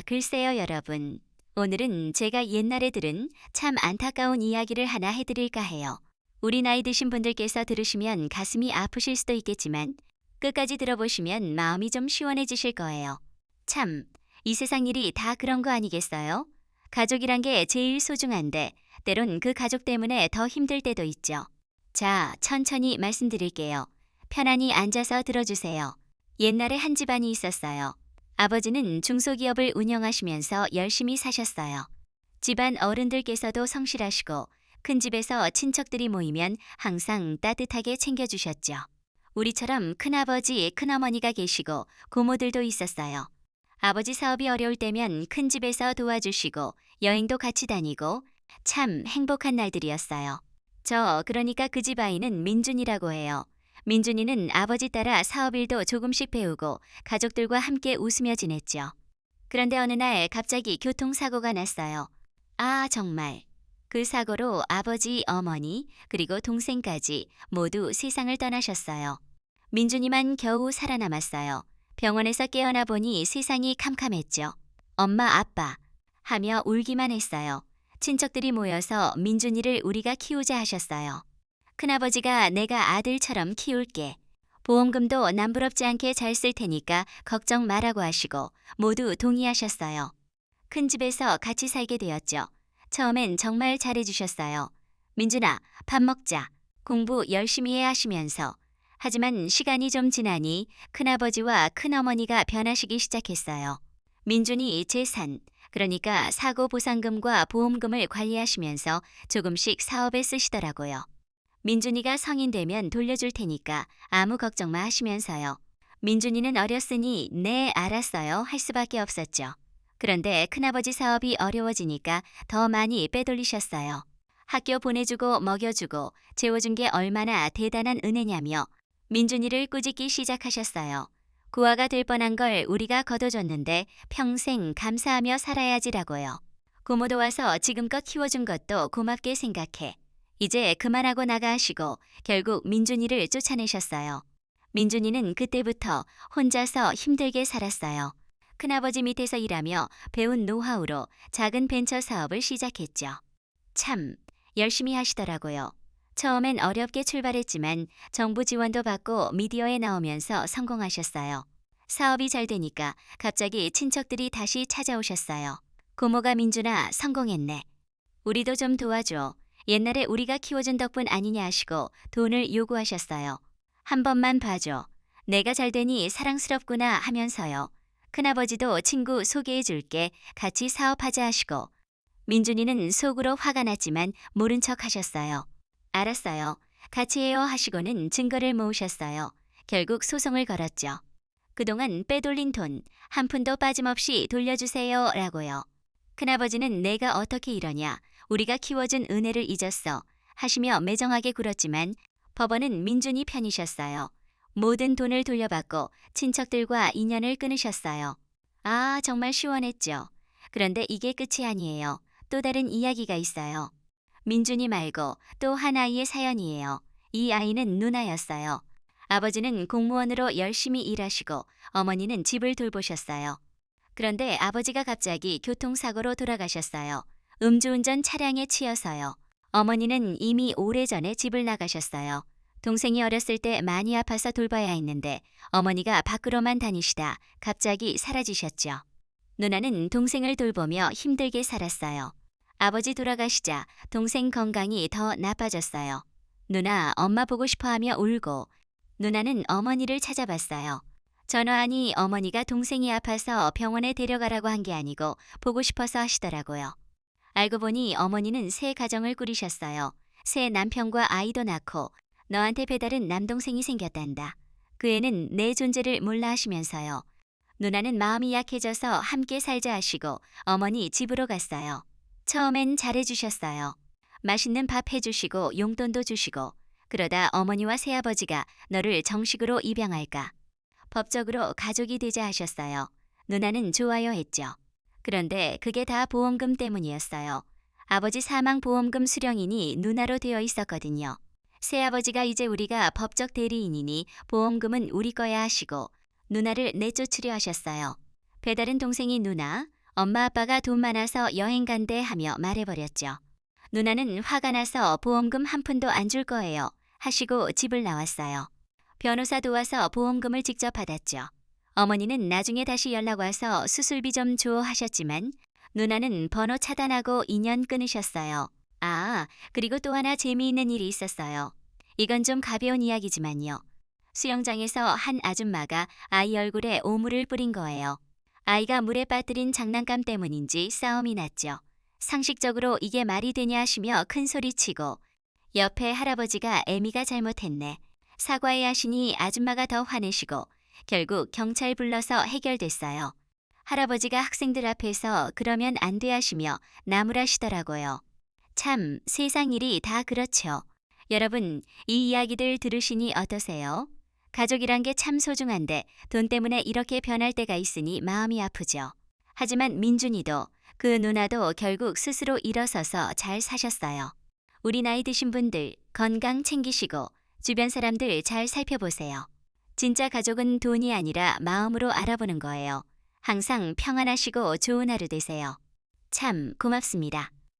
글쎄요, 여러분. 오늘은 제가 옛날에 들은 참 안타까운 이야기를 하나 해드릴까 해요. 우리 나이 드신 분들께서 들으시면 가슴이 아프실 수도 있겠지만 끝까지 들어보시면 마음이 좀 시원해지실 거예요. 참, 이 세상 일이 다 그런 거 아니겠어요? 가족이란 게 제일 소중한데 때론 그 가족 때문에 더 힘들 때도 있죠. 자, 천천히 말씀드릴게요. 편안히 앉아서 들어주세요. 옛날에 한 집안이 있었어요. 아버지는 중소기업을 운영하시면서 열심히 사셨어요. 집안 어른들께서도 성실하시고 큰 집에서 친척들이 모이면 항상 따뜻하게 챙겨주셨죠. 우리처럼 큰아버지, 큰어머니가 계시고 고모들도 있었어요. 아버지 사업이 어려울 때면 큰 집에서 도와주시고 여행도 같이 다니고 참 행복한 날들이었어요. 그러니까 그 집 아이는 민준이라고 해요. 민준이는 아버지 따라 사업일도 조금씩 배우고 가족들과 함께 웃으며 지냈죠. 그런데 어느 날 갑자기 교통사고가 났어요. 아, 정말. 그 사고로 아버지, 어머니, 그리고 동생까지 모두 세상을 떠나셨어요. 민준이만 겨우 살아남았어요. 병원에서 깨어나 보니 세상이 캄캄했죠. 엄마, 아빠 하며 울기만 했어요. 친척들이 모여서 민준이를 우리가 키우자 하셨어요. 큰아버지가 내가 아들처럼 키울게. 보험금도 남부럽지 않게 잘 쓸 테니까 걱정 말라고 하시고 모두 동의하셨어요. 큰 집에서 같이 살게 되었죠. 처음엔 정말 잘해주셨어요. 민준아, 밥 먹자. 공부 열심히 해 하시면서. 하지만 시간이 좀 지나니 큰아버지와 큰어머니가 변하시기 시작했어요. 민준이 재산, 그러니까 사고 보상금과 보험금을 관리하시면서 조금씩 사업에 쓰시더라고요. 민준이가 성인 되면 돌려줄 테니까 아무 걱정 마 하시면서요. 민준이는 어렸으니 네, 알았어요 할 수밖에 없었죠. 그런데 큰아버지 사업이 어려워지니까 더 많이 빼돌리셨어요. 학교 보내주고 먹여주고 재워준 게 얼마나 대단한 은혜냐며 민준이를 꾸짖기 시작하셨어요. 고아가 될 뻔한 걸 우리가 거둬줬는데 평생 감사하며 살아야지라고요. 고모도 와서 지금껏 키워준 것도 고맙게 생각해. 이제 그만하고 나가 하시고 결국 민준이를 쫓아내셨어요. 민준이는 그때부터 혼자서 힘들게 살았어요. 큰아버지 밑에서 일하며 배운 노하우로 작은 벤처 사업을 시작했죠. 참, 열심히 하시더라고요. 처음엔 어렵게 출발했지만 정부 지원도 받고 미디어에 나오면서 성공하셨어요. 사업이 잘 되니까 갑자기 친척들이 다시 찾아오셨어요. 고모가 민준아, 성공했네. 우리도 좀 도와줘. 옛날에 우리가 키워준 덕분 아니냐 하시고 돈을 요구하셨어요. 한 번만 봐줘. 내가 잘 되니 사랑스럽구나 하면서요. 큰아버지도 친구 소개해 줄게. 같이 사업하자 하시고 민준이는 속으로 화가 났지만 모른 척 하셨어요. 알았어요. 같이 해요 하시고는 증거를 모으셨어요. 결국 소송을 걸었죠. 그동안 빼돌린 돈 한 푼도 빠짐없이 돌려주세요 라고요. 큰아버지는 내가 어떻게 이러냐. 우리가 키워준 은혜를 잊었어 하시며 매정하게 굴었지만 법원은 민준이 편이셨어요. 모든 돈을 돌려받고 친척들과 인연을 끊으셨어요. 아, 정말 시원했죠. 그런데 이게 끝이 아니에요. 또 다른 이야기가 있어요. 민준이 말고 또 한 아이의 사연이에요. 이 아이는 누나였어요. 아버지는 공무원으로 열심히 일하시고 어머니는 집을 돌보셨어요. 그런데 아버지가 갑자기 교통사고로 돌아가셨어요. 음주운전 차량에 치여서요. 어머니는 이미 오래전에 집을 나가셨어요. 동생이 어렸을 때 많이 아파서 돌봐야 했는데 어머니가 밖으로만 다니시다 갑자기 사라지셨죠. 누나는 동생을 돌보며 힘들게 살았어요. 아버지 돌아가시자 동생 건강이 더 나빠졌어요. 누나 엄마 보고 싶어 하며 울고 누나는 어머니를 찾아봤어요. 전화하니 어머니가 동생이 아파서 병원에 데려가라고 한 게 아니고 보고 싶어서 하시더라고요. 알고 보니 어머니는 새 가정을 꾸리셨어요. 새 남편과 아이도 낳고 너한테 배다른 남동생이 생겼단다. 그 애는 내 존재를 몰라 하시면서요. 누나는 마음이 약해져서 함께 살자 하시고 어머니 집으로 갔어요. 처음엔 잘해주셨어요. 맛있는 밥 해주시고 용돈도 주시고 그러다 어머니와 새아버지가 너를 정식으로 입양할까. 법적으로 가족이 되자 하셨어요. 누나는 좋아요 했죠. 그런데 그게 다 보험금 때문이었어요. 아버지 사망 보험금 수령인이 누나로 되어 있었거든요. 새아버지가 이제 우리가 법적 대리인이니 보험금은 우리 거야 하시고 누나를 내쫓으려 하셨어요. 배다른 동생이 누나, 엄마 아빠가 돈 많아서 여행 간대 하며 말해버렸죠. 누나는 화가 나서 보험금 한 푼도 안 줄 거예요 하시고 집을 나왔어요. 변호사 도와서 보험금을 직접 받았죠. 어머니는 나중에 다시 연락 와서 수술비 좀 줘 하셨지만 누나는 번호 차단하고 인연 끊으셨어요. 아, 그리고 또 하나 재미있는 일이 있었어요. 이건 좀 가벼운 이야기지만요. 수영장에서 한 아줌마가 아이 얼굴에 오물을 뿌린 거예요. 아이가 물에 빠뜨린 장난감 때문인지 싸움이 났죠. 상식적으로 이게 말이 되냐 하시며 큰 소리치고 옆에 할아버지가 애미가 잘못했네. 사과해야 하시니 아줌마가 더 화내시고 결국 경찰 불러서 해결됐어요. 할아버지가 학생들 앞에서 그러면 안 돼 하시며 나무라시더라고요. 참 세상 일이 다 그렇죠. 여러분 이 이야기들 들으시니 어떠세요? 가족이란 게 참 소중한데 돈 때문에 이렇게 변할 때가 있으니 마음이 아프죠. 하지만 민준이도 그 누나도 결국 스스로 일어서서 잘 사셨어요. 우리 나이 드신 분들 건강 챙기시고 주변 사람들 잘 살펴보세요. 진짜 가족은 돈이 아니라 마음으로 알아보는 거예요. 항상 평안하시고 좋은 하루 되세요. 참 고맙습니다.